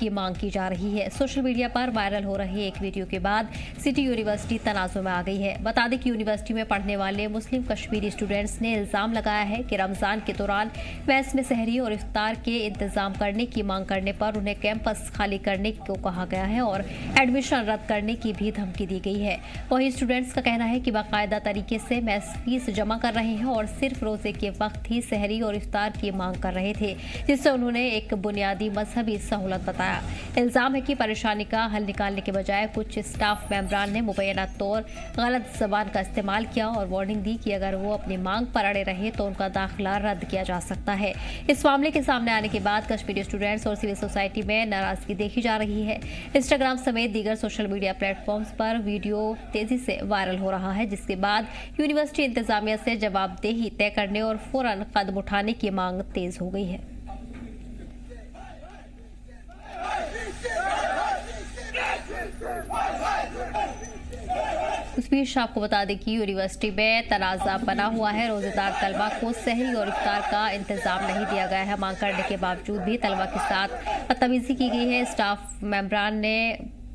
की मांग की जा रही है। सोशल मीडिया पर वायरल हो रहे एक वीडियो के बाद सिटी यूनिवर्सिटी तनाज़ुर में आ गई है। बता दें कि यूनिवर्सिटी में पढ़ने वाले मुस्लिम कश्मीरी स्टूडेंट्स ने इल्जाम लगाया है कि रमजान के दौरान मैस में सहरी और इफ्तार के इंतजाम करने की मांग करने पर उन्हें कैंपस खाली करने को कहा गया है और एडमिशन रद्द करने की भी धमकी दी गई है। वहीं स्टूडेंट्स का कहना है कि बाकायदा तरीके से मैस फीस जमा कर रहे हैं और सिर्फ रोजे के वक्त ही सहरी और इफ्तार की मांग कर रहे थे, जिससे उन्होंने एक बुनियादी मजहबी सहूलत बताया। इल्जाम है कि परेशानी का हल निकालने के बजाय कुछ स्टाफ मेंबरान ने मुबैना तौर गलत जबान का इस्तेमाल किया और वार्निंग दी कि अगर वो अपनी मांग पर अड़े रहे तो उनका दाखिला रद्द किया जा सकता है। इस मामले के सामने आने के बाद कश्मीरी स्टूडेंट्स और सिविल सोसाइटी में नाराजगी देखी जा रही है। इंस्टाग्राम समेत दीगर सोशल मीडिया प्लेटफॉर्म्स पर वीडियो तेजी से वायरल हो रहा है, जिसके बाद यूनिवर्सिटी इंतजामिया से जवाबदेही तय करने और फौरन कदम उठाने की मांग तेज हो गई है। इस बीच आपको बता दें कि यूनिवर्सिटी में तनाज़ा बना हुआ है। रोजेदार तलबा को सहरी और इफ्तार का इंतजाम नहीं दिया गया है। मांग करने के बावजूद भी तलबा के साथ बदतमीजी की गई है। स्टाफ मेंबरान ने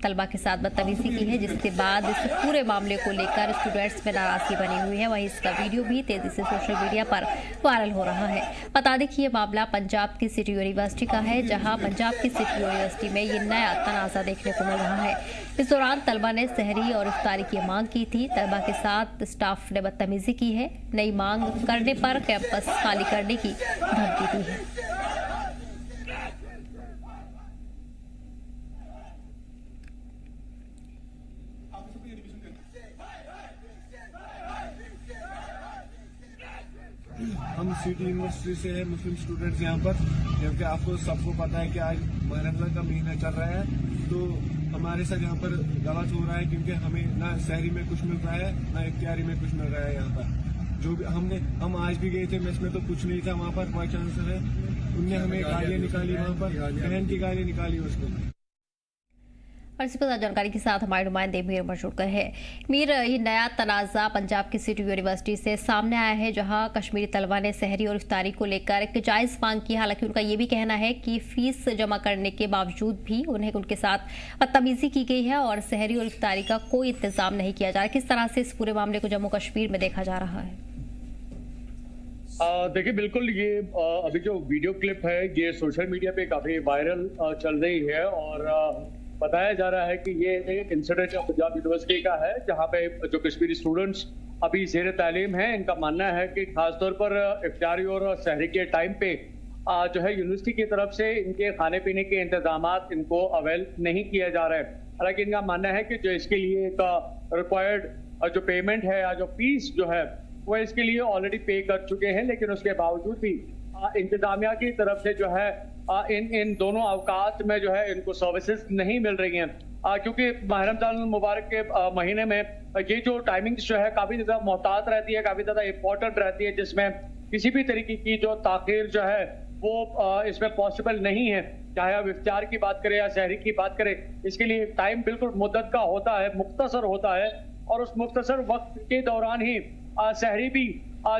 तलबा के साथ बदतमीजी की है, जिसके बाद इस पूरे मामले को लेकर स्टूडेंट्स में नाराजगी बनी हुई है। वहीं इसका वीडियो भी तेजी से सोशल मीडिया पर वायरल हो रहा है। बता दें कि ये मामला पंजाब की सिटी यूनिवर्सिटी का है, जहां पंजाब की सिटी यूनिवर्सिटी में ये नया तनाज़ा देखने को मिल रहा है। इस दौरान तलबा ने सहरी और इफ्तारी की मांग की थी। तलबा के साथ स्टाफ ने बदतमीजी की है। नई मांग करने पर कैंपस खाली करने की धमकी दी है। हम सिटी यूनिवर्सिटी से है, मुस्लिम स्टूडेंट्स यहाँ पर, जबकि आपको सबको पता है कि आज रमजान का महीना चल रहा है, तो हमारे साथ यहाँ पर गलत हो रहा है, क्योंकि हमें ना सहरी में कुछ मिल रहा है ना इफ्तारी में कुछ मिल रहा है। यहाँ पर जो भी हम आज भी गए थे मेस में, तो कुछ नहीं था वहाँ पर। वाइस चांसलर है, उनने हमें गालियाँ निकाली, वहाँ पर बहन की गालियाँ निकाली उसको। और इसी पर जानकारी के साथ हमारे नुमाइंदे मीर मौजूद गए हैं। मीर, ये नया तनाज़ा पंजाब की सिटी यूनिवर्सिटी से सामने आया है, जहां कश्मीरी तलबा ने सहरी और इफ्तारी को लेकर एक जायज़ मांग की। हालांकि उनका ये भी कहना है कि फीस जमा करने के बावजूद भी उन्हें उनके साथ बदतमीजी की गई है और सहरी और इफ्तारी का कोई इंतजाम नहीं किया जा रहा। किस तरह से इस पूरे मामले को जम्मू कश्मीर में देखा जा रहा है? देखिए, बिल्कुल ये अभी जो वीडियो क्लिप है ये सोशल मीडिया पे काफी वायरल चल रही है और बताया जा रहा है कि ये एक इंसिडेंट पंजाब यूनिवर्सिटी का है, जहाँ पे जो कश्मीरी स्टूडेंट्स अभी ज़ेर तालीम हैं, इनका मानना है कि खासतौर पर इफ्तारी और सहरी के टाइम पे जो है यूनिवर्सिटी की तरफ से इनके खाने पीने के इंतजामात इनको अवेल नहीं किया जा रहा है। हालांकि इनका मानना है कि जो इसके लिए एक रिक्वायर्ड जो पेमेंट है या जो फीस जो है वो इसके लिए ऑलरेडी पे कर चुके हैं, लेकिन उसके बावजूद भी इंतजामिया की तरफ से जो है इन दोनों अवकात में जो है इनको सर्विसेज नहीं मिल रही हैं, क्योंकि माह रमजान मुबारक के महीने में ये जो टाइमिंग्स जो है काफी ज्यादा मोहतात रहती है, काफी ज्यादा इंपॉर्टेंट रहती है, जिसमें किसी भी तरीके की जो ताखीर जो है वो इसमें पॉसिबल नहीं है। चाहे आप इफ्तार की बात करें या सहरी की बात करें, इसके लिए टाइम बिल्कुल मुद्दत का होता है, मुख्तसर होता है, और उस मुख्तसर वक्त के दौरान ही सहरी भी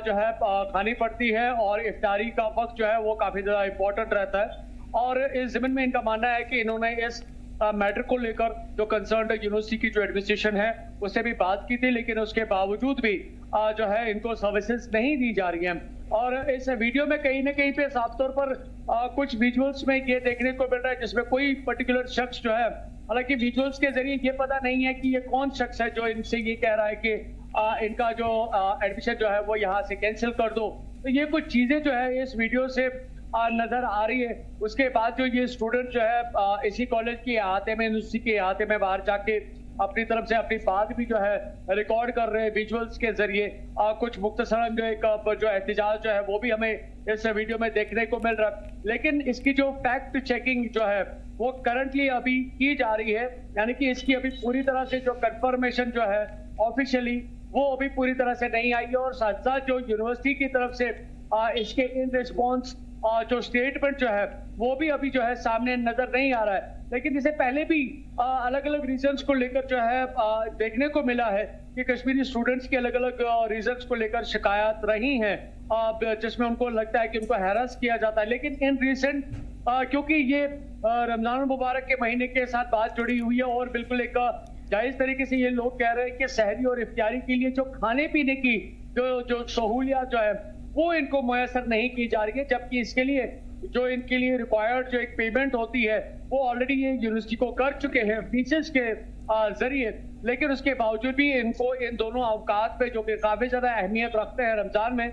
जो है खानी पड़ती है और इफ्तारी का वक्त जो है वो काफी ज्यादा इंपॉर्टेंट रहता है। और इस ज़मीन में इनका मानना है कि इन्होंने इस मैटर को लेकर जो कंसर्न यूनिवर्सिटी की जो एडमिनिस्ट्रेशन है उससे भी बात की थी, लेकिन उसके बावजूद भी जो है इनको सर्विसेज नहीं दी जा रही हैं। और इस वीडियो में कहीं ना कहीं पे साफ तौर पर कुछ विजुअल्स में ये देखने को मिल रहा है जिसमें कोई पर्टिकुलर शख्स जो है, हालांकि विजुअल्स के जरिए ये पता नहीं है कि ये कौन शख्स है जो इनसे ये कह रहा है कि इनका जो एडमिशन जो है वो यहाँ से कैंसिल कर दो। तो ये कुछ चीजें जो है इस वीडियो से नजर आ रही है। उसके बाद जो ये स्टूडेंट जो है इसी कॉलेज के अहाते में, यूनिवर्सिटी के अहाते में बाहर जाके अपनी तरफ से अपनी बात भी जो है रिकॉर्ड कर रहे हैं विजुअल्स के जरिए। कुछ मुख्तसरन जो एक जो एहतजाज जो है वो भी हमें इस वीडियो में देखने को मिल रहा है, लेकिन इसकी जो फैक्ट चेकिंग जो है वो करंटली अभी की जा रही है, यानी कि इसकी अभी पूरी तरह से जो कंफर्मेशन जो है ऑफिशियली वो अभी पूरी तरह से नहीं आई है। और साथ साथ जो यूनिवर्सिटी की तरफ से इसके इन रिस्पॉन्स जो स्टेटमेंट जो है वो भी अभी जो है सामने नजर नहीं आ रहा है। लेकिन इससे पहले भी अलग अलग रीजंस को लेकर जो है देखने को मिला है कि कश्मीरी स्टूडेंट्स के अलग अलग रीजंस को लेकर शिकायत रही हैं, जिसमें उनको लगता है कि उनको हैरास किया जाता है। लेकिन इन रिसेंट क्योंकि ये रमजान मुबारक के महीने के साथ बात जुड़ी हुई है और बिल्कुल एक जायज तरीके से ये लोग कह रहे हैं कि सहरी और इफ्तारी के लिए जो खाने पीने की जो सहूलियत जो है वो इनको मुयसर नहीं की जा रही है, जबकि इसके लिए जो इनके लिए रिक्वायर्ड जो एक पेमेंट होती है वो ऑलरेडी ये यूनिवर्सिटी को कर चुके हैं फीसेस के जरिए। लेकिन उसके बावजूद भी इनको इन दोनों अवकात पे जो कि काफी ज्यादा अहमियत रखते हैं रमजान में,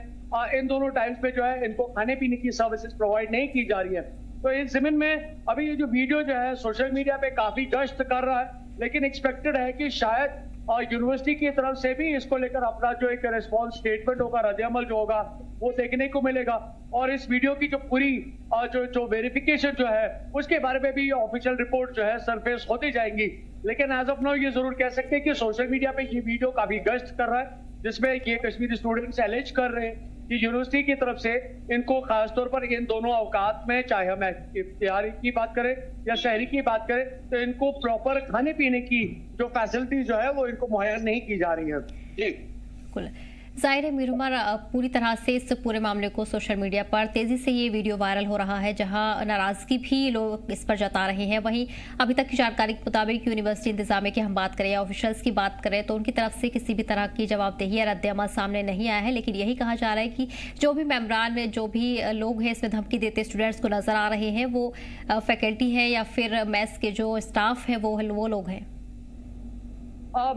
इन दोनों टाइम्स पे जो है इनको खाने पीने की सर्विसेज प्रोवाइड नहीं की जा रही है। तो इस जमीन में अभी ये जो वीडियो जो है सोशल मीडिया पे काफी गश्त कर रहा है, लेकिन एक्सपेक्टेड है कि शायद यूनिवर्सिटी की तरफ से भी इसको लेकर अपना जो एक रिस्पॉन्स स्टेटमेंट होगा, रद्द-ए-अमल जो होगा वो देखने को मिलेगा। और इस वीडियो की जो पूरी जो वेरिफिकेशन जो है उसके बारे में भी ऑफिशियल रिपोर्ट जो है सरफेस होती जाएंगी। लेकिन एज ऑफ नाउ ये जरूर कह सकते हैं कि सोशल मीडिया पे ये वीडियो काफी गश्त कर रहा है, जिसमें ये कश्मीरी स्टूडेंट्स एलिज कर रहे हैं कि यूनिवर्सिटी की तरफ से इनको खासतौर पर इन दोनों अवकात में, चाहे हम इफ्तारी की बात करें या शहरी की बात करें, तो इनको प्रॉपर खाने पीने की जो फैसिलिटी जो है वो इनको मुहैया नहीं की जा रही है। जी बिल्कुल जाहिर है मीर उमर, पूरी तरह से इस पूरे मामले को सोशल मीडिया पर तेजी से ये वीडियो वायरल हो रहा है, जहां नाराजगी भी लोग इस पर जता रहे हैं। वहीं अभी तक की जानकारी के मुताबिक यूनिवर्सिटी इंतजामिया की हम बात करें या ऑफिशियल्स की बात करें तो उनकी तरफ से किसी भी तरह की जवाबदेही या रद्द-ए-अमल सामने नहीं आया है। लेकिन यही कहा जा रहा है कि जो भी मेम्बरान, जो भी लोग हैं इसमें धमकी देते स्टूडेंट्स को नजर आ रहे हैं, वो फैकल्टी है या फिर मेस के जो स्टाफ है वो लोग हैं।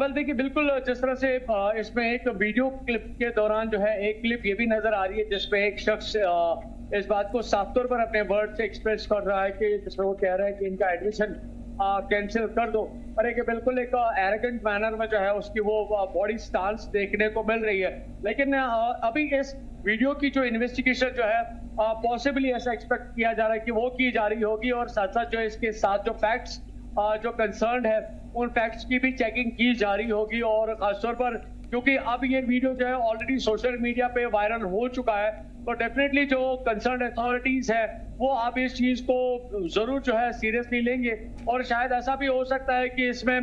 वेल देखिए, बिल्कुल जिस तरह से इसमें एक वीडियो क्लिप के दौरान जो है एक क्लिप ये भी नजर आ रही है जिसमें एक शख्स इस बात को साफ तौर पर अपने वर्ड से एक्सप्रेस कर रहा है कि जिसमें वो कह रहा है कि इनका एडमिशन कैंसिल कर दो। और एक बिल्कुल एक एरोगेंट मैनर में जो है उसकी वो बॉडी स्टांस देखने को मिल रही है। लेकिन अभी इस वीडियो की जो इन्वेस्टिगेशन जो है पॉसिबली ऐसा एक्सपेक्ट किया जा रहा है कि वो की जा रही होगी, और साथ साथ जो इसके साथ जो फैक्ट्स जो कंसर्न है उन फैक्ट्स की भी चेकिंग की जा रही होगी। और खासतौर पर क्योंकि अब ये वीडियो जो है ऑलरेडी सोशल मीडिया पे वायरल हो चुका है, तो डेफिनेटली जो कंसर्न अथॉरिटीज है वो अब इस चीज को जरूर जो है सीरियसली लेंगे। और शायद ऐसा भी हो सकता है कि इसमें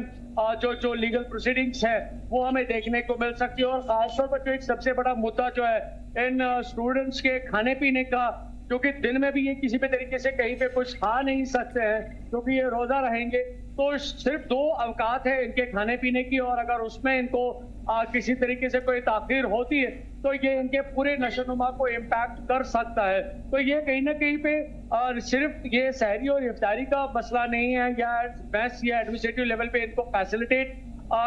जो लीगल प्रोसीडिंग्स है वो हमें देखने को मिल सकती है। और खासतौर पर जो एक सबसे बड़ा मुद्दा जो है इन स्टूडेंट्स के खाने पीने का, क्योंकि दिन में भी ये किसी भी तरीके से कहीं पे कुछ खा नहीं सकते हैं क्योंकि ये रोजा रहेंगे, तो सिर्फ 2 अवकात है इनके खाने पीने की, और अगर उसमें इनको किसी तरीके से कोई ताखीर होती है तो ये इनके पूरे नशोनुमा को इम्पैक्ट कर सकता है। तो ये कहीं ना कहीं पे सिर्फ ये सहरी और इफ्तारी का मसला नहीं है या मैथ्स या एडमिनिस्ट्रेटिव लेवल पे इनको फैसिलिटेट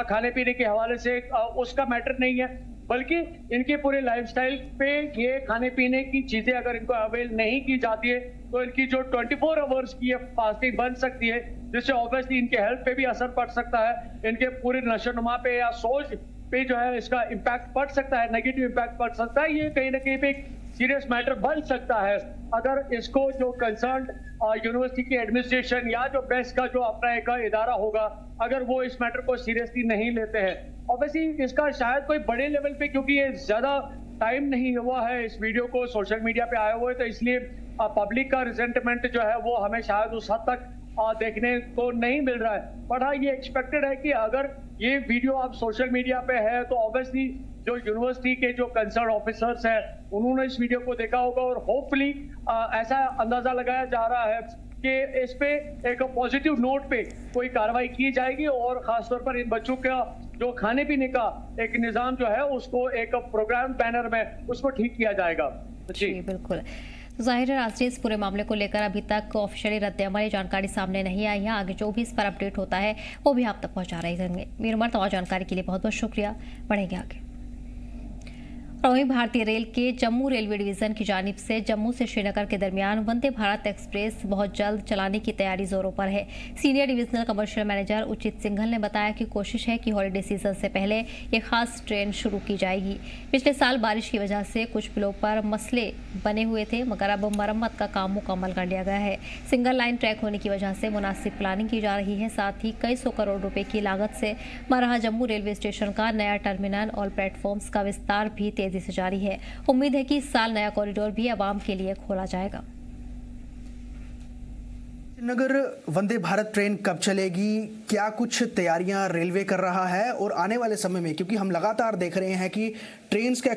खाने पीने के हवाले से उसका मैटर नहीं है, बल्कि इनके पूरे लाइफस्टाइल पे ये खाने पीने की चीजें अगर इनको अवेल नहीं की जाती है तो इनकी जो 24 आवर्स की फास्टिंग बन सकती है, जिससे ऑब्वियसली इनके हेल्थ पे भी असर पड़ सकता है, इनके पूरे नशोनुमा पे या सोच पे जो है इसका इम्पैक्ट पड़ सकता है, नेगेटिव इम्पैक्ट पड़ सकता है। ये कहीं ना कहीं पे एक सीरियस मैटर बन सकता है अगर इसको जो कंसर्न यूनिवर्सिटी की एडमिनिस्ट्रेशन या जो बेस्ट का जो अपना एक इदारा होगा अगर वो इस मैटर को सीरियसली नहीं लेते हैं। ऑब्वियसली इसका शायद कोई बड़े लेवल पे, क्योंकि ये ज्यादा टाइम नहीं हुआ है इस वीडियो को सोशल मीडिया पे आए हुए, तो इसलिए पब्लिक का रिजेंटमेंट जो है वो हमें शायद उस हद तक देखने को नहीं मिल रहा है। बट हाँ, ये एक्सपेक्टेड है कि अगर ये वीडियो अब सोशल मीडिया पे है तो ऑब्वियसली जो यूनिवर्सिटी के जो कंसर्न ऑफिसर्स हैं उन्होंने इस वीडियो को देखा होगा, और होपफुली ऐसा अंदाजा लगाया जा रहा है कि इस पे एक पॉजिटिव नोट पे कोई कार्रवाई की जाएगी, और खासतौर पर इन बच्चों का जो खाने पीने का एक निजाम जो है उसको एक प्रोग्राम बैनर में उसको ठीक किया जाएगा। जी बिल्कुल, जाहिर है राष्ट्रीय इस पूरे मामले को लेकर अभी तक ऑफिशियली रद्द-ए-अमल जानकारी सामने नहीं आई है। आगे जो भी इस पर अपडेट होता है वो भी आप तक पहुंचा रहे होंगे। मीर उमर, तमाम जानकारी के लिए बहुत बहुत शुक्रिया। बढ़ेंगे आगे। और वहीं भारतीय रेल के जम्मू रेलवे डिवीजन की जानिब से जम्मू से श्रीनगर के दरमियान वंदे भारत एक्सप्रेस बहुत जल्द चलाने की तैयारी जोरों पर है। सीनियर डिविजनल कमर्शियल मैनेजर उचित सिंघल ने बताया कि कोशिश है कि हॉलीडे सीजन से पहले ये खास ट्रेन शुरू की जाएगी। पिछले साल बारिश की वजह से कुछ पुलों पर मसले बने हुए थे, मगर अब मरम्मत का काम मुकम्मल कर लिया गया है। सिंगल लाइन ट्रैक होने की वजह से मुनासिब प्लानिंग की जा रही है। साथ ही कई सौ करोड़ रुपए की लागत से मरहा जम्मू रेलवे स्टेशन का नया टर्मिनल और प्लेटफॉर्म्स का विस्तार भी तेजी से जारी है। उम्मीद है कि इस साल नया कॉरिडोर भी आवाम के लिए खोला जाएगा। श्रीनगर वंदे भारत ट्रेन कब चलेगी, क्या कुछ तैयारियां रेलवे कर रहा है और आने वाले समय में, क्योंकि हम लगातार देख रहे हैं कि ट्रेन्स का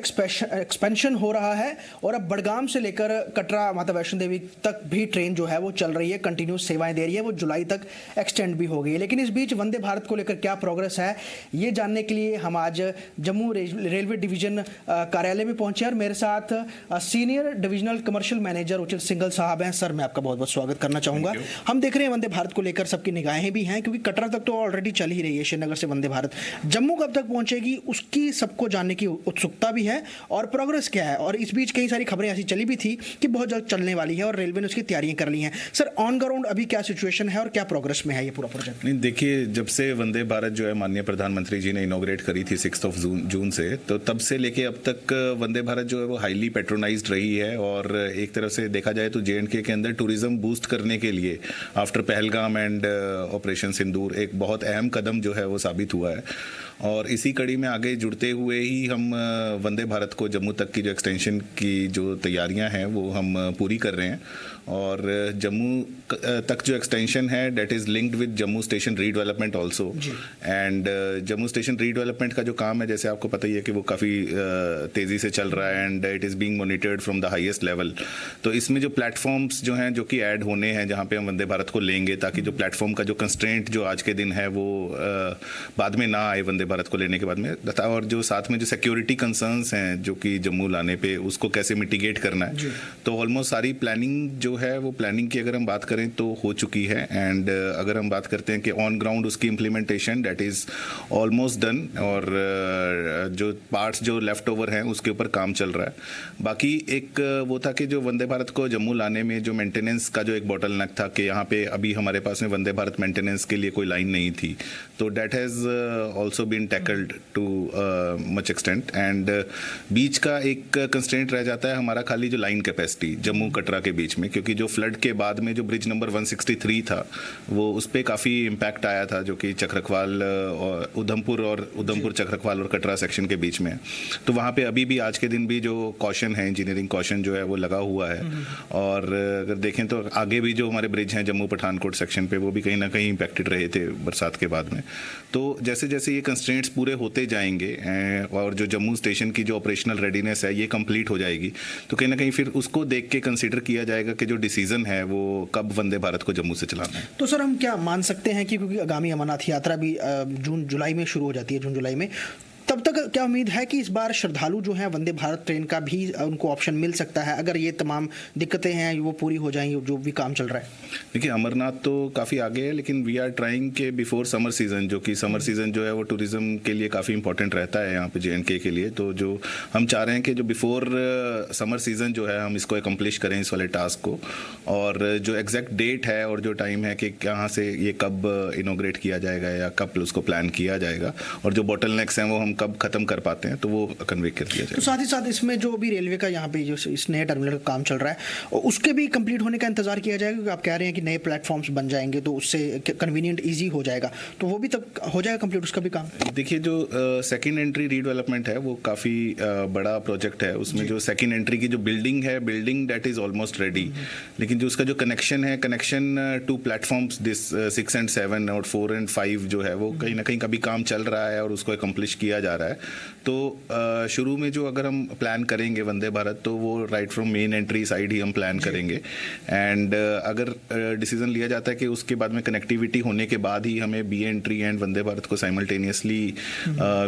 एक्सपेंशन हो रहा है और अब बड़गाम से लेकर कटरा माता वैष्णो देवी तक भी ट्रेन जो है वो चल रही है, कंटिन्यूस सेवाएं दे रही है, वो जुलाई तक एक्सटेंड भी हो गई है। लेकिन इस बीच वंदे भारत को लेकर क्या प्रोग्रेस है, ये जानने के लिए हम आज जम्मू रेलवे डिवीजन कार्यालय में पहुंचे और मेरे साथ सीनियर डिविजनल कमर्शियल मैनेजर उचित सिंघल साहब हैं। सर, मैं आपका बहुत बहुत स्वागत करना चाहूँगा। हम देख रहे हैं वंदे भारत को लेकर सबकी निगाहें भी हैं, क्योंकि कटरा तक तो ऑलरेडी चल ही रही है श्रीनगर से वंदे भारत। जम्मू कब तक पहुंचेगी उसकी सबको जानने की उत्सुकता भी है और प्रोग्रेस क्या है। और इस बीच कई सारी खबरें ऐसी चली भी थी कि बहुत जल्द चलने वाली है और रेलवे ने उसकी तैयारियां कर ली हैं। सर, ऑन ग्राउंड अभी क्या सिचुएशन है और क्या प्रोग्रेस में है ये पूरा प्रोजेक्ट? नहीं, देखिए, जब से वंदे भारत जो है माननीय प्रधानमंत्री जी ने इनॉग्रेट करी थी 6 जून से, तो तब से लेके अब तक वंदे भारत जो है वो हाईली पेट्रोनाइज्ड रही है। और एक तरफ से देखा जाए तो JNK के अंदर टूरिज्म बूस्ट करने के लिए आफ्टर पहलगाम एंड ऑपरेशन सिंदूर एक बहुत अहम कदम जो है वो साबित हुआ है। और इसी कड़ी में आगे जुड़ते हुए ही हम वंदे भारत को जम्मू तक की जो एक्सटेंशन की जो तैयारियां हैं वो हम पूरी कर रहे हैं। और जम्मू तक जो एक्सटेंशन है that is linked with Jammu station redevelopment also. And Jammu station redevelopment का जो काम है, जैसे आपको पता ही है कि वो काफ़ी तेज़ी से चल रहा है and it is being monitored from the highest level. तो इसमें जो प्लेटफॉर्म्स जो हैं जो कि ऐड होने हैं, जहाँ पे हम वंदे भारत को लेंगे, ताकि जो प्लेटफॉर्म का जो कंस्ट्रेंट जो आज के दिन है वो बाद में ना आए वंदे भारत को लेने के बाद में। और जो साथ में जो सिक्योरिटी कंसर्न्स हैं जो कि जम्मू लाने पे, उसको कैसे मिटिगेट करना है, तो ऑलमोस्ट सारी प्लानिंग जो है वो प्लानिंग की अगर हम बात करें तो हो चुकी है। एंड अगर हम बात करते हैं कि ऑन ग्राउंड उसकी implementation that is almost done, और जो पार्ट्स जो लेफ्ट ओवर हैं उसके ऊपर काम चल रहा है। बाकी एक वो था कि जो वंदे भारत को जम्मू लाने में जो मेंटेनेंस का जो एक बॉटलनेक था कि यहाँ पे अभी हमारे पास में वंदे भारत मेंटेनेंस के लिए कोई लाइन नहीं थी, तो that has also been tackled to much extent. And बीच का एक कंस्ट्रेंट रह जाता है हमारा खाली जो लाइन कैपेसिटी जम्मू कटरा के बीच में, क्योंकि जो फ्लड के बाद में जो ब्रिज नंबर 163 था वो उस पर काफ़ी इम्पैक्ट आया था, जो कि चक्रखवाल और उधमपुर चक्रखवाल और कटरा सेक्शन के बीच में। तो वहाँ पे अभी भी आज के दिन भी जो कॉशन है, इंजीनियरिंग कॉशन जो है वो लगा हुआ है। और अगर देखें तो आगे भी जो हमारे ब्रिज हैं जम्मू पठानकोट सेक्शन पे, वो भी कहीं ना कहीं इम्पैक्टेड रहे थे बरसात के बाद में। तो जैसे जैसे ये कंस्ट्रेंट्स पूरे होते जाएंगे और जो जम्मू स्टेशन की जो ऑपरेशनल रेडीनेस है ये कंप्लीट हो जाएगी, तो कहीं ना कहीं फिर उसको देख के कंसीडर किया जाएगा कि जो डिसीजन है वो कब वंदे भारत को जम्मू से चलाना है। तो सर, हम क्या मान सकते हैं कि क्योंकि आगामी अमरनाथ यात्रा भी जून जुलाई में शुरू हो जाती है, जून जुलाई में, तब तक क्या उम्मीद है कि इस बार श्रद्धालु जो हैं वंदे भारत ट्रेन का भी उनको ऑप्शन मिल सकता है, अगर ये तमाम दिक्कतें हैं वो पूरी हो जाएंगी जो भी काम चल रहा है? देखिए, अमरनाथ तो काफ़ी आगे है, लेकिन वी आर ट्राइंग के बिफोर समर सीजन, जो कि समर सीजन जो है वो टूरिज्म के लिए काफ़ी इंपॉर्टेंट रहता है यहाँ पे JNK के लिए। तो जो हम चाह रहे हैं कि जो बिफोर समर सीजन जो है हम इसको एकम्प्लिश करें, इस वाले टास्क को। और जो एग्जैक्ट डेट है और जो टाइम है कि कहाँ से ये कब इनोग्रेट किया जाएगा या कब उसको प्लान किया जाएगा, और जो बॉटलनेक्स हैं वो हम कब खत्म कर पाते हैं, तो वो कन्वे कर दिया जाए। तो साथ ही साथ इसमें जो भी रेलवे का यहाँ पे जो इस नए टर्मिनल का काम चल रहा है उसके भी कंप्लीट होने का इंतजार किया जाएगा, क्योंकि आप कह रहे हैं कि नए प्लेटफॉर्म्स बन जाएंगे तो उससे कन्वीनियंट ईजी हो जाएगा, तो वो भी तक हो जाएगा कंप्लीट उसका भी काम? देखिए, जो सेकेंड एंट्री रीडेवलपमेंट है वो काफ़ी बड़ा प्रोजेक्ट है। उसमें जो सेकेंड एंट्री की जो building that is almost ready, लेकिन जो उसका जो connection to platforms this 6 and 7 और 4 and 5 जो है वो कहीं ना कहीं कभी काम चल रहा है और उसको एकम्प्लिश किया जा रहा है। तो शुरू में जो अगर हम प्लान करेंगे वंदे भारत, तो वो right from main entry side ही हम प्लान करेंगे। एंड अगर डिसीजन लिया जाता है कि उसके बाद में कनेक्टिविटी होने के बाद ही हमें B entry and Vande Bharat को simultaneously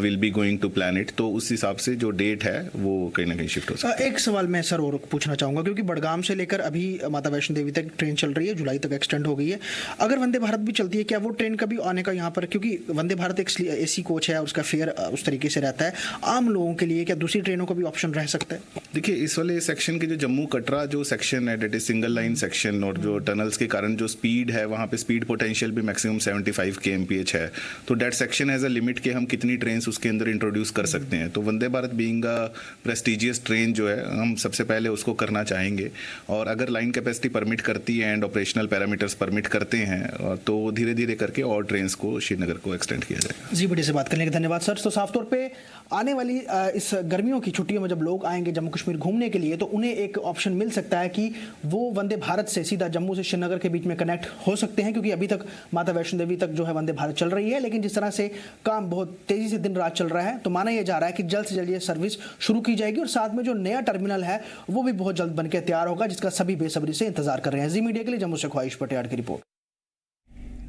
will be going to plan it, तो उस हिसाब से जो डेट है वो कहीं ना कहीं शिफ्ट हो सकता है। एक सवाल मैं सर और पूछना चाहूँगा, क्योंकि बड़गाम से लेकर अभी माता वैष्णो देवी तक ट्रेन चल रही है, जुलाई तक एक्सटेंड हो गई है। अगर वंदे भारत भी चलती है, क्या वो ट्रेन कभी आने का यहाँ पर, क्योंकि वंदे भारत एक AC कोच है, उसका फेयर उस तरीके से रहता है, आम लोगों के लिए क्या दूसरी ट्रेनों का भी ऑप्शन रह सकता है? देखिए, इस वाले सेक्शन के जो जम्मू कटरा जो सेक्शन है, that is single line section, और जो टनल्स के कारण जो स्पीड है वहाँ पे स्पीड पोटेंशियल भी मैक्सिमम 75 kmph है। तो that section has a limit कि हम कितनी ट्रेन उसके अंदर इंट्रोड्यूस कर सकते हैं। तो Vande Bharat being a prestigious train जो है, हम सबसे पहले उसको करना चाहेंगे, और अगर लाइन कैपेसिटी परमिट करती है एंड ऑपरेशनल पैरामीटर्स परमिट करते हैं तो धीरे धीरे करके और ट्रेन को श्रीनगर को एक्सटेंड किया जाएगा। जी, बड़ी से बात करने के धन्यवाद सर। तो साफ तौर पर आने वाली इस गर्मियों की छुट्टियों में जब लोग आएंगे जम्मू कश्मीर घूमने के लिए, तो उन्हें एक ऑप्शन मिल सकता है कि वो वंदे भारत से सीधा जम्मू से श्रीनगर के बीच में कनेक्ट हो सकते हैं, क्योंकि अभी तक माता वैष्णो देवी तक जो है वंदे भारत चल रही है। लेकिन जिस तरह से काम बहुत तेजी से दिन रात चल रहा है, तो माना यह जा रहा है कि जल्द से जल्द ये सर्विस शुरू की जाएगी और साथ में जो नया टर्मिनल है वो भी बहुत जल्द बनकर तैयार होगा, जिसका सभी बेसब्री से इंतजार कर रहे हैं। जी मीडिया के लिए जम्मू से ख्वाहिश पटियाड़ की रिपोर्ट।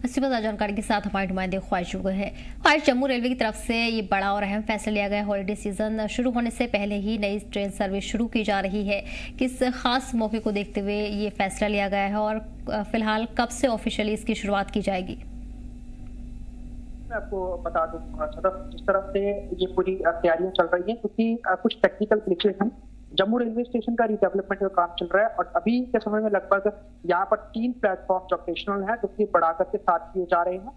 इसी बात जानकारी के साथ हमारे नुमाइंदे ख्वाहिश जुड़ गए हैं। ख्वाहिश, जम्मू रेलवे की तरफ से ये बड़ा और अहम फैसला लिया गया है। हॉलीडे सीजन शुरू होने से पहले ही नई ट्रेन सर्विस शुरू की जा रही है। किस खास मौके को देखते हुए ये फैसला लिया गया है और फिलहाल कब से ऑफिशियली इसकी शुरुआत की जाएगी? मैं आपको बता दूं, जिस तरह से ये पूरी तैयारियां चल रही हैं, क्योंकि कुछ टेक्निकल ग्लिचेस हैं। जम्मू रेलवे स्टेशन का रिडेवलपमेंट का काम चल रहा है और अभी के समय में लगभग यहाँ पर 3 प्लेटफॉर्म ऑपरेशनल है, जो कि बढ़ाकर के साथ किए जा रहे हैं।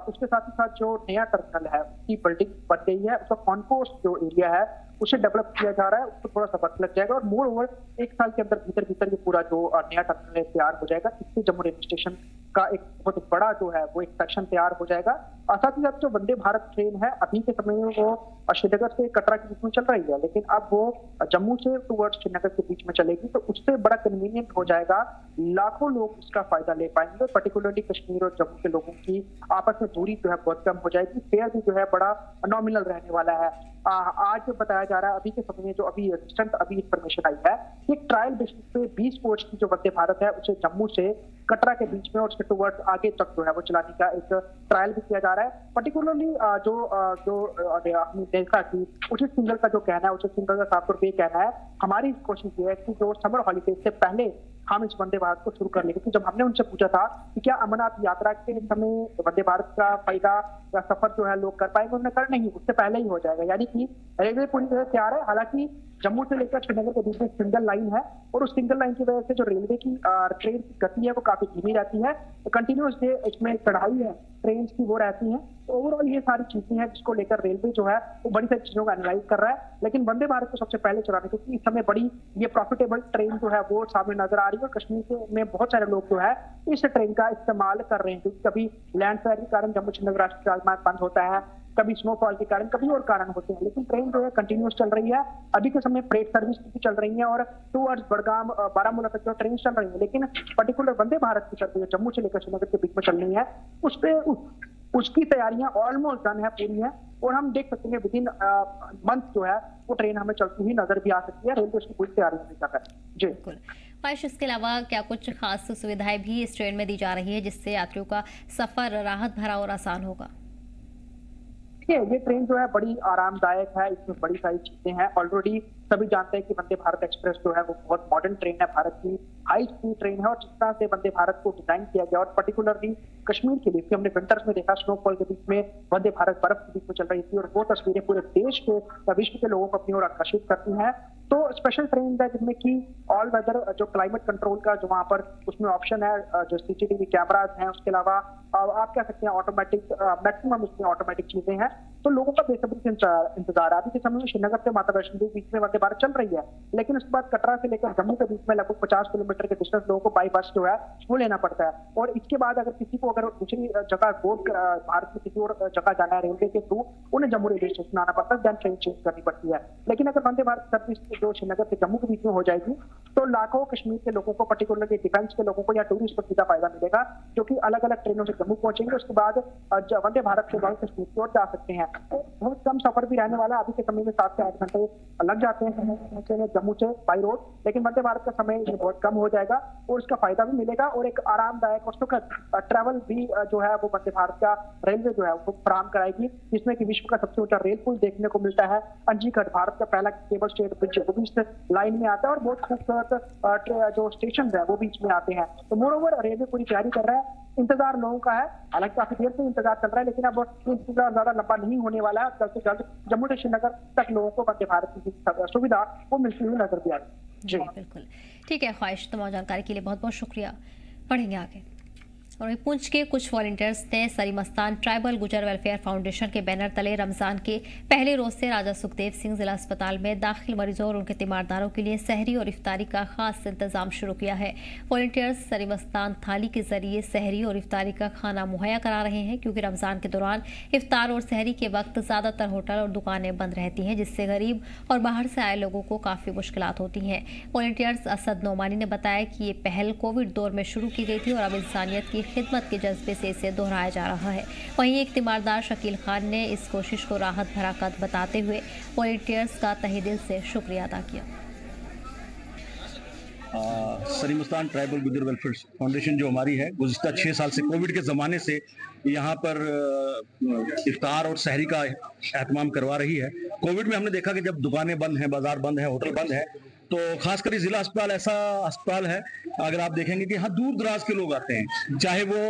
उसके साथ ही साथ जो नया टर्मिनल है उसकी बिल्डिंग बन गई है, उसका कॉन्कोर्स जो एरिया है उसे डेवलप किया जा रहा है। उसको थोड़ा सा वक्त लग जाएगा और मोर ओवर 1 साल के अंदर भीतर ये पूरा जो नया टर्मिनल तैयार हो जाएगा। इससे जम्मू रेलवे स्टेशन का एक बहुत बड़ा जो है वो एक सेक्शन तैयार हो जाएगा। साथ ही साथ जो वंदे भारत ट्रेन है अभी के समय में वो श्रीनगर से कटरा के बीच में चल रही है, लेकिन अब वो जम्मू से टुवर्ड्स श्रीनगर के बीच में चलेगी, तो उससे बड़ा कन्वीनियंट हो जाएगा। लाखों लोग इसका फायदा ले पाएंगे। पर्टिकुलरली कश्मीर और जम्मू के लोगों की आपस में दूरी जो है बहुत कम हो जाएगी। फेयर भी जो है बड़ा नॉमिनल रहने वाला है। आज बताया जा रहा है, अभी के समय में जो अभी रिसेंट अभी इंफॉर्मेशन आई है, एक ट्रायल बेसिस पे 20 कोच की जो वंदे भारत है उसे जम्मू से कटरा के बीच में और उसके टुवर्ड्स आगे तक जो है वो चलाने का एक ट्रायल भी किया जा रहा है। पर्टिकुलरली जो हमने देखा कि उचित सिंगल का जो कहना है, उचित सिंगल का खासतौर पर कहना है, हमारी कोशिश ये है कि जो समर हॉलीडे से पहले हम इस वंदे भारत को शुरू कर लेंगे। क्योंकि जब हमने उनसे पूछा था कि क्या अमरनाथ यात्रा के समय वंदे भारत का फायदा या सफर जो है लोग कर पाएंगे, उन्होंने कहा नहीं, उससे पहले ही हो जाएगा। यानी कि रेलवे पूरी तरह तैयार है। हालांकि जम्मू से लेकर श्रीनगर के बीच में सिंगल लाइन है और उस सिंगल लाइन की वजह से जो रेलवे की ट्रेन की गति है वो काफी धीमी रहती है। तो कंटिन्यूस जो इसमें चढ़ाई है ट्रेन की वो रहती है। तो ओवरऑल ये सारी चीजें हैं जिसको लेकर रेलवे जो है वो बड़ी सारी चीजों का एनालाइज कर रहा है। लेकिन वंदे भारत को सबसे पहले चलाने, क्योंकि इस समय बड़ी ये प्रॉफिटेबल ट्रेन जो है वो सामने नजर आ रही है और कश्मीर में बहुत सारे लोग जो है इस ट्रेन का इस्तेमाल कर रहे हैं। क्योंकि कभी लैंडस्लाइड के कारण जम्मू श्रीनगर राष्ट्रीय राजमार्ग बंद होता है, कभी स्नोफॉल के कारण, कभी और कारण होते हैं, लेकिन ट्रेन जो है कंटिन्यूस चल रही है। अभी के समय फ्रेट सर्विस भी चल रही है और टुवर्ड्स बड़गाम बारामूला तक जो ट्रेन चल रही है। लेकिन पर्टिकुलर वंदे भारत की चल रही है, जम्मू से लेकर श्रीनगर के बीच में चलनी है, उस पर उसकी तैयारियां ऑलमोस्ट डन है, पूरी है। और हम देख सकते हैं विद इन मंथ जो है वो ट्रेन हमें चलती हुई नजर भी आ सकती है। रेलवे उसकी पूरी तैयारी भी कर रहा है। जी बिल्कुल। ख्वाहिश, इसके अलावा क्या कुछ खास सुविधाएं भी इस ट्रेन में दी जा रही है जिससे यात्रियों का सफर राहत भरा और आसान होगा? ये ट्रेन जो है बड़ी आरामदायक है, इसमें बड़ी सारी चीजें हैं। ऑलरेडी सभी जानते हैं कि वंदे भारत एक्सप्रेस जो है वो बहुत मॉडर्न ट्रेन है, भारत की हाई स्पीड ट्रेन है। और जिस तरह से वंदे भारत को डिजाइन किया गया और पर्टिकुलरली कश्मीर के लिए, हमने विंटर्स में देखा स्नोफॉल के बीच में वंदे भारत बर्फ के बीच में चल रही थी और वो तस्वीरें पूरे देश के या विश्व के लोगों को अपनी ओर आकर्षित करती हैं। तो स्पेशल ट्रेन है जिसमें कि ऑल वेदर जो क्लाइमेट कंट्रोल का जो वहां पर उसमें ऑप्शन है, जो सीसीटीवी कैमराज हैं, उसके अलावा आप कह सकते हैं ऑटोमेटिक, मैक्सिमम इसमें ऑटोमेटिक चीजें हैं। तो लोगों का बेसब्री से इंतजार है। अभी के समय में श्रीनगर से माता वैष्णो देवी बीच में वंदे भारत चल रही है, लेकिन उसके बाद कटरा से लेकर जम्मू के बीच में लगभग 50 किलोमीटर के डिस्टेंस लोगों को बाई बस जो है वो लेना पड़ता है। और इसके बाद अगर किसी को अगर दूसरी जगह भारत में किसी और जगह जाना है रेलवे के थ्रू, उन्हें जम्मू रेलवे स्टेशन आना पड़ता है, देन ट्रेन चेंज करनी पड़ती है। लेकिन अगर वंदे भारत सर्विस जो श्रीनगर से जम्मू के बीच में हो जाएगी तो लाखों कश्मीर के लोगों को, पर्टिकुलरली डिफेंस के लोगों को या टूरिस्ट को सीधा फायदा मिलेगा, जो कि अलग अलग ट्रेनों से जम्मू पहुंचेंगे। उसके बाद वंदे भारत से बाद कश्मीर की ओर जा सकते हैं। बहुत कम सफर भी रहने वाला है। अभी के समय में 7 से 8 घंटे लग जाते हैं जम्मू से बाई रोड, लेकिन वंदे भारत का समय बहुत कम हो जाएगा और उसका फायदा भी मिलेगा और एक आरामदायक और सुखद ट्रैवल भी जो है वो वंदे भारत का रेलवे जो है वो फराहम कराएगी, जिसमें कि विश्व का सबसे ऊंचा रेल पुल देखने को मिलता है। अंजीगढ़ भारत का पहला केबल स्टेट ब्रिज वो भी इस लाइन में आता है और बहुत खूबसूरत जो स्टेशन है वो बीच में आते हैं। तो मोर ओवर रेलवे पूरी तैयारी कर रहा है। इंतजार लोगों का है, हालांकि काफी देर से इंतजार चल रहा है, लेकिन अब इंतजार ज्यादा लंबा नहीं होने वाला है। जल्द से जल्द जम्मू से श्रीनगर तक लोगों को वंदे भारत की सुविधा वो मिलती हुई नजर भी आएगी। जी बिल्कुल, ठीक है ख्वाहिश, तमाम जानकारी के लिए बहुत बहुत शुक्रिया। पढ़ेंगे आगे। और वहीं पुंछ के कुछ वॉलंटियर्स ने सरीमस्तान ट्राइबल गुजर वेलफेयर फाउंडेशन के बैनर तले रमजान के पहले रोज से राजा सुखदेव सिंह जिला अस्पताल में दाखिल मरीजों और उनके तीमारदारों के लिए सहरी और इफ्तारी का खास इंतजाम शुरू किया है। वॉलंटियर्स सरीमस्तान थाली के जरिए सहरी और इफ्तारी का खाना मुहैया करा रहे हैं, क्योंकि रमजान के दौरान इफ्तार और सहरी के वक्त ज्यादातर होटल और दुकानें बंद रहती हैं, जिससे गरीब और बाहर से आए लोगों को काफी मुश्किलात होती हैं। वॉलंटियर्स असद नोमानी ने बताया कि ये पहल कोविड दौर में शुरू की गई थी और अब इंसानियत की खिदमत के जज्बे से इसे दोहराया जा रहा है। वहीं एक तीमारदार शकील खान ने इस कोशिश को राहत भरा कदम बताते हुए वॉलंटियर्स का तहे दिल से शुक्रिया अदा किया। सरीमस्तान ट्राइबल गुजर वेलफेयर फाउंडेशन जो हमारी है, गुज़िश्ता 6 साल से कोविड के ज़माने से यहाँ पर इफ्तार और सहरी का एहतमाम करवा रही है। कोविड में हमने देखा कि जब दुकानें बंद हैं, बाजार बंद है, होटल बंद है, तो खासकर जिला अस्पताल ऐसा अस्पताल है, अगर आप देखेंगे कि यहाँ दूर दराज के लोग आते हैं, चाहे वो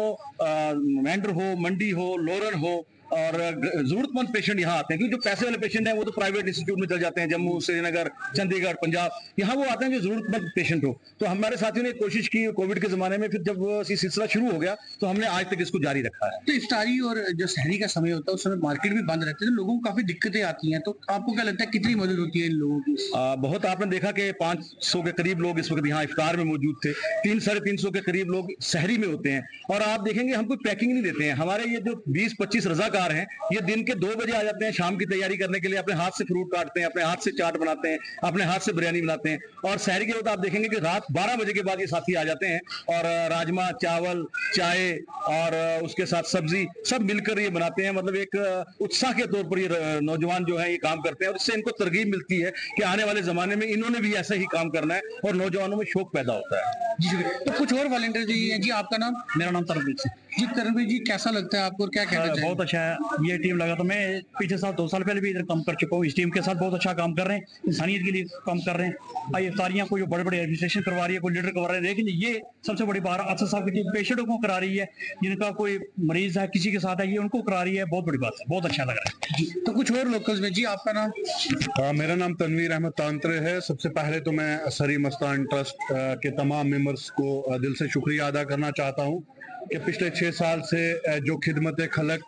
मेंढर हो, मंडी हो, लोरन हो, और जरूरतमंद पेशेंट यहाँ आते हैं, क्योंकि जो पैसे वाले पेशेंट हैं वो तो प्राइवेट इंस्टीट्यूट में चल जाते हैं, जम्मू, श्रीनगर, चंडीगढ़, पंजाब। यहाँ वो आते हैं जो जरूरतमंद पेशेंट हो। तो हमारे साथियों ने कोशिश की कोविड के जमाने में, फिर जब ये सिलसिला शुरू हो गया तो हमने आज तक इसको जारी रखा है। तो इफ्तारी और जो सहरी का समय होता है उस समय मार्केट भी बंद रहती है, तो लोगों को काफी दिक्कतें आती हैं, तो आपको क्या लगता है कितनी मदद होती है इन लोगों की? बहुत आपने देखा कि 500 के करीब लोग इस वक्त यहाँ इफ्तार में मौजूद थे, 300-350 के करीब लोग सहरी में होते हैं। और आप देखेंगे हम कोई पैकिंग नहीं देते हैं। हमारे ये जो 20-25 रजाकार हैं, ये दिन के 2 बजे आ जाते हैं शाम की तैयारी करने के लिए, अपने हाथ से फ्रूट काटते हैं, अपने हाथ से चाट बनाते हैं, अपने हाथ से बिरयानी बनाते हैं। और सहरी के वक्त आप देखेंगे कि रात 12 बजे के बाद ये साथी आ जाते हैं और राजमा, चावल, चाय और उसके साथ सब्जी सब मिलकर ये बनाते हैं। मतलब एक उत्साह के तौर पर ये नौजवान जो है ये काम करते हैं और इससे इनको तरगीब मिलती है कि आने वाले जमाने में इन्होंने भी ऐसा ही काम करना है और नौजवानों में शौक पैदा होता है। जी शुक्रिया। तो कुछ और वॉलंटियर जी हैं। जी आपका नाम? मेरा नाम तरनवीर सिंह। जी तरनवीर जी, कैसा लगता है आपको और क्या कहना चाहिए? बहुत अच्छा है ये टीम लगा। तो मैं पिछले साल 2 साल पहले भी इधर काम कर चुका हूँ। इस टीम के साथ बहुत अच्छा काम कर रहे हैं, इंसानियत के लिए काम कर रहे हैं। ये इफ्तारियाँ कोई बड़े बड़े एडमिनिस्ट्रेशन करवा रही है, कोई लीडर करवा रहे हैं, लेकिन ये सबसे बड़ी बात अफसर साहब की टीम पेशेंटों को करा रही है, जिनका कोई मरीज है किसी के साथ है, ये उनको करा रही है। बहुत बड़ी बात है, बहुत अच्छा लग रहा है। जी तो कुछ और लोकल्स में। जी आपका नाम? मेरा नाम तनवीर अहमद तांत्रे है। सबसे पहले तो मैं सरीमस्तान ट्रस्ट के तमाम मेंबर्स को दिल से शुक्रिया अदा करना चाहता हूं कि पिछले 6 साल से जो खिदमत खलक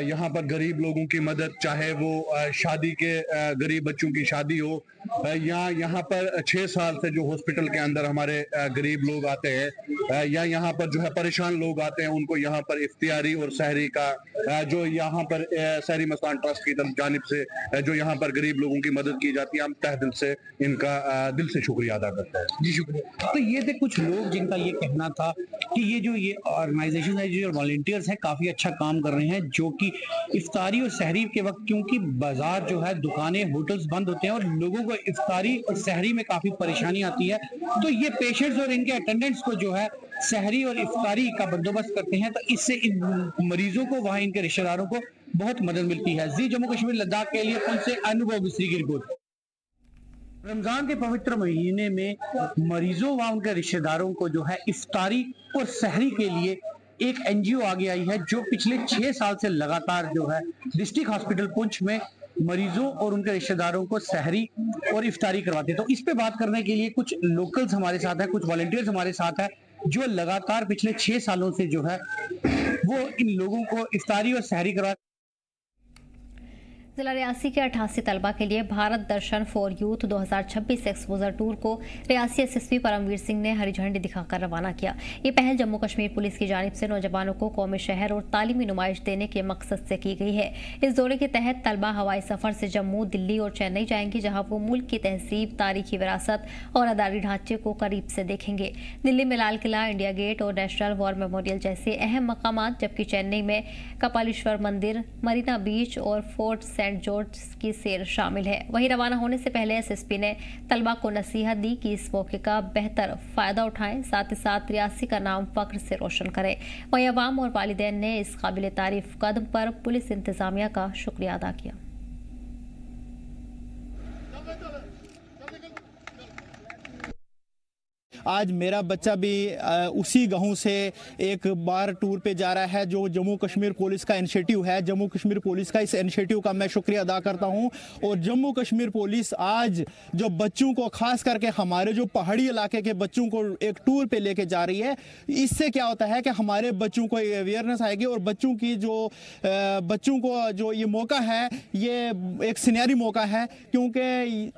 यहाँ पर गरीब लोगों की मदद, चाहे वो शादी के गरीब बच्चों की शादी हो, या यहाँ पर 6 साल से जो हॉस्पिटल के अंदर हमारे गरीब लोग आते हैं, या यहाँ पर जो है परेशान लोग आते हैं, उनको यहाँ पर इफ्तियारी और सहरी का जो यहाँ पर सरीमस्तान ट्रस्ट की जानिब से जो यहाँ पर गरीब लोगों की मदद की जाती है, हम तहे दिल से इनका दिल से शुक्रिया अदा करते हैं। जी शुक्रिया। तो ये थे कुछ लोग जिनका ये कहना था कि ये जो ये ऑर्गेनाइजेशन है, जो वॉलंटियर्स हैं, काफी अच्छा काम कर रहे हैं, जो कि इफ्तारी और सहरी के वक्त, क्योंकि बाजार जो है, दुकानें, होटल्स बंद होते हैं और लोगों को इफ्तारी और सहरी में काफी परेशानी आती है, तो ये पेशेंट्स और इनके अटेंडेंट्स को जो है सहरी और इफ्तारी का बंदोबस्त करते हैं, तो इससे इन मरीजों को, वहां इनके रिश्तेदारों को बहुत मदद मिलती है। जी जम्मू कश्मीर लद्दाख के लिए पुंछ से अनुभव मिस्त्री की रिपोर्ट। रमजान के पवित्र महीने में मरीजों व उनके रिश्तेदारों को जो है इफ्तारी और सहरी के लिए एक एनजीओ आगे आई है, जो पिछले 6 साल से लगातार जो है डिस्ट्रिक्ट हॉस्पिटल पुंछ में मरीजों और उनके रिश्तेदारों को सहरी और इफ्तारी करवाते हैं। तो इस पे बात करने के लिए कुछ लोकल्स हमारे साथ है, कुछ वॉलंटियर्स हमारे साथ है, जो लगातार पिछले 6 सालों से जो है वो इन लोगों को इफ्तारी और सहरी करवा। जिला रियासी के 88 तलबा के लिए भारत दर्शन फॉर यूथ 2026 एक्सपोजर टूर को रियासी एसएसपी परमवीर सिंह ने हरी झंडी दिखाकर रवाना किया। ये पहल जम्मू कश्मीर पुलिस की जानिब से नौजवानों को कौमी शहर और तालीमी नुमाइश देने के मकसद से की गई है। इस दौरे के तहत तलबा हवाई सफर से जम्मू, दिल्ली और चेन्नई जाएंगे, जहां वो मुल्क की तहजीब, तारीखी विरासत और अदारी ढांचे को करीब से देखेंगे। दिल्ली में लाल किला, इंडिया गेट और नेशनल वॉर मेमोरियल जैसे अहम मकामात, जबकि चेन्नई में कपालीश्वर मंदिर, मरीना बीच और फोर्ट सेंट जॉर्ज की सैर शामिल है। वहीं रवाना होने से पहले एसएसपी ने तलबा को नसीहत दी कि इस मौके का बेहतर फायदा उठाएं, साथ ही साथ रियासी का नाम फख्र से रोशन करें। वहीं अवाम और वालिदैन ने इस काबिल तारीफ कदम पर पुलिस इंतजामिया का शुक्रिया अदा किया। आज मेरा बच्चा भी उसी गाँव से एक बार टूर पे जा रहा है, जो जम्मू कश्मीर पुलिस का इनिशिएटिव है। जम्मू कश्मीर पुलिस का इस इनिशिएटिव का मैं शुक्रिया अदा करता हूँ। और जम्मू कश्मीर पुलिस आज जो बच्चों को, खास करके हमारे जो पहाड़ी इलाके के बच्चों को एक टूर पे लेके जा रही है, इससे क्या होता है कि हमारे बच्चों को अवेयरनेस आएगी और बच्चों को जो ये मौका है, ये एक सुनहरी मौका है, क्योंकि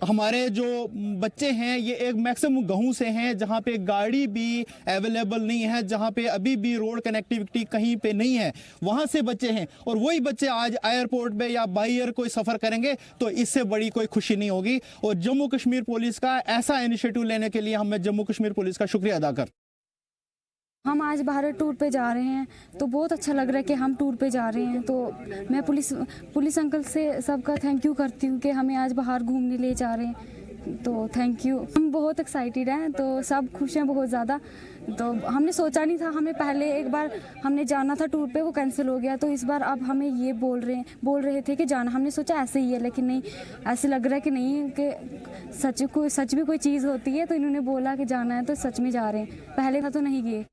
हमारे जो बच्चे हैं ये एक मैक्सिमम गाँव से हैं जहाँ पे गाड़ी भी अवेलेबल नहीं है, जहाँ पे अभी भी रोड कनेक्टिविटी कहीं पे नहीं है, वहाँ से बच्चे हैं। और वही बच्चे आज एयरपोर्ट पे या बाई एयर कोई सफ़र करेंगे तो इससे बड़ी कोई खुशी नहीं होगी। और जम्मू कश्मीर पुलिस का ऐसा इनिशिएटिव लेने के लिए मैं जम्मू कश्मीर पुलिस का शुक्रिया अदा करता हूं। हम आज भारत टूर पे जा रहे हैं तो बहुत अच्छा लग रहा है कि हम टूर पे जा रहे हैं। तो मैं पुलिस अंकल से सबका थैंक यू करती हूँ कि हमें आज बाहर घूमने ले जा रहे हैं, तो थैंक यू। हम बहुत एक्साइटेड हैं, तो सब खुश हैं बहुत ज़्यादा। तो हमने सोचा नहीं था, हमें पहले एक बार हमने जाना था टूर पे, वो कैंसिल हो गया, तो इस बार अब हमें ये बोल रहे थे कि जाना। हमने सोचा ऐसे ही है, लेकिन नहीं, ऐसे लग रहा है कि नहीं, कि सच में कोई चीज़ होती है। तो इन्होंने बोला कि जाना है तो सच में जा रहे हैं, पहले था तो नहीं गए।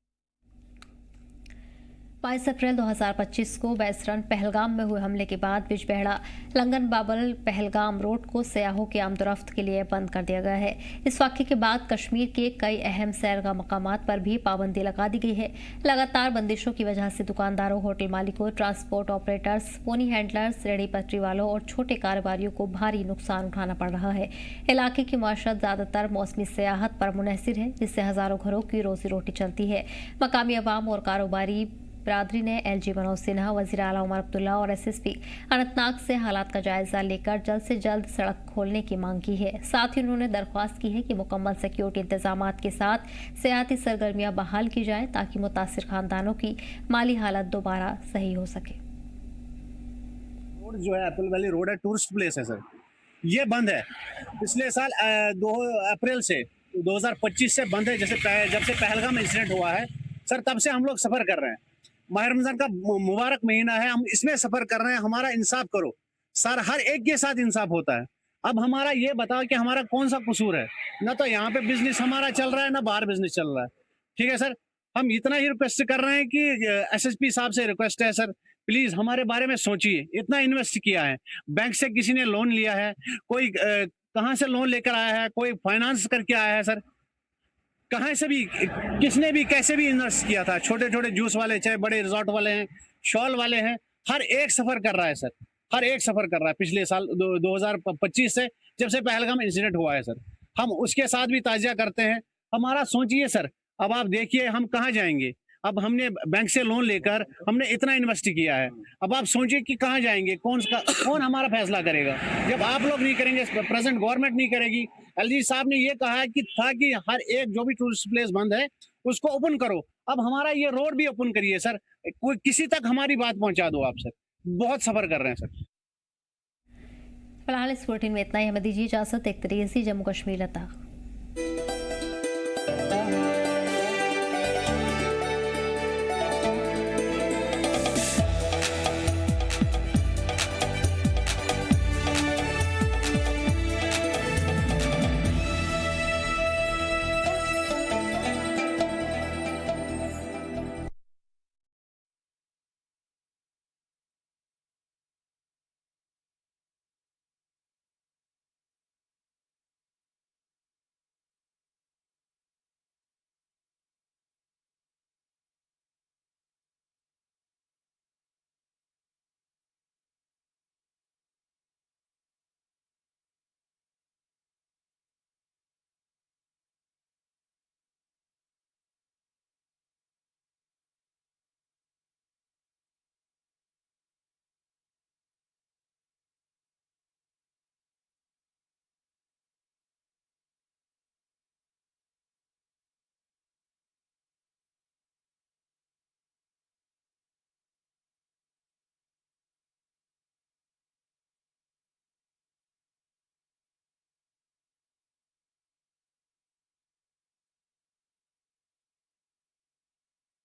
22 अप्रैल 2025 को बैसरन पहलगाम में हुए हमले के बाद बिजबेहड़ा लंगन बाबल पहलगाम रोड को सयाहों की आमदोरफ्त के लिए बंद कर दिया गया है। इस वाक़े के बाद कश्मीर के कई अहम सैरगाह मकामात पर भी पाबंदी लगा दी गई है। लगातार बंदिशों की वजह से दुकानदारों, होटल मालिकों, ट्रांसपोर्ट ऑपरेटर्स, पोनी हैंडलर्स, रेहड़ी पटरी वालों और छोटे कारोबारियों को भारी नुकसान उठाना पड़ रहा है। इलाके की माशरत ज़्यादातर मौसमी सियाहत पर मुनहसिर है, जिससे हज़ारों घरों की रोजी रोटी चलती है। मकामी अवाम और कारोबारी बरादरी ने LG मनोज सिन्हा, वज़ीर आला उमर अब्दुल्ला और SSP अनंतनाग से हालात का जायजा लेकर जल्द से जल्द सड़क खोलने की मांग की है। साथ ही उन्होंने दरख्वास्त की है कि मुकम्मल सिक्योरिटी इंतजामात के साथ सियाहती सरगर्मियां बहाल की जाएं, ताकि मुतासिर खानदानों की माली हालत दोबारा सही हो सके। रोड जो है एप्पल वैली रोड है, टूरिस्ट प्लेस है सर, ये बंद है पिछले साल 2 अप्रैल से 2025 से बंद है। जब से पहलगाम इंसिडेंट हुआ है सर, तब से हम लोग सफ़र कर रहे हैं। माह रमजान का मुबारक महीना है, हम इसमें सफ़र कर रहे हैं। हमारा इंसाफ करो सर, हर एक के साथ इंसाफ होता है। अब हमारा ये बताओ कि हमारा कौन सा कसूर है? ना तो यहाँ पे बिजनेस हमारा चल रहा है, ना बाहर बिजनेस चल रहा है। ठीक है सर, हम इतना ही रिक्वेस्ट कर रहे हैं कि SSP साहब से रिक्वेस्ट है सर, प्लीज़ हमारे बारे में सोचिए। इतना इन्वेस्ट किया है, बैंक से किसी ने लोन लिया है, कोई कहाँ से लोन लेकर आया है, कोई फाइनेंस करके आया है सर, कहाँ से भी किसने भी कैसे भी इन्वेस्ट किया था। छोटे छोटे जूस वाले, चाहे बड़े रिजॉर्ट वाले हैं, शॉल वाले हैं, हर एक सफ़र कर रहा है सर, हर एक सफ़र कर रहा है। पिछले साल 2025 से जब से पहलगाम इंसिडेंट हुआ है सर, हम उसके साथ भी ताज़िया करते हैं। हमारा सोचिए सर, अब आप देखिए हम कहाँ जाएंगे। अब हमने बैंक से लोन लेकर हमने इतना इन्वेस्ट किया है, अब आप सोचिए कि कहाँ जाएंगे, कौन हमारा फैसला करेगा जब आप लोग नहीं करेंगे, प्रेजेंट गवर्नमेंट नहीं करेगी। LG साहब ने ये कहा है कि हर एक जो भी टूरिस्ट प्लेस बंद है उसको ओपन करो। अब हमारा ये रोड भी ओपन करिए सर, कोई किसी तक हमारी बात पहुंचा दो आप सर, बहुत सफर कर रहे हैं सर। फिलहाल इस बुलेटिन में इतना ही, हमें दीजिए इजाजत। एक तरीके से जम्मू कश्मीर लता।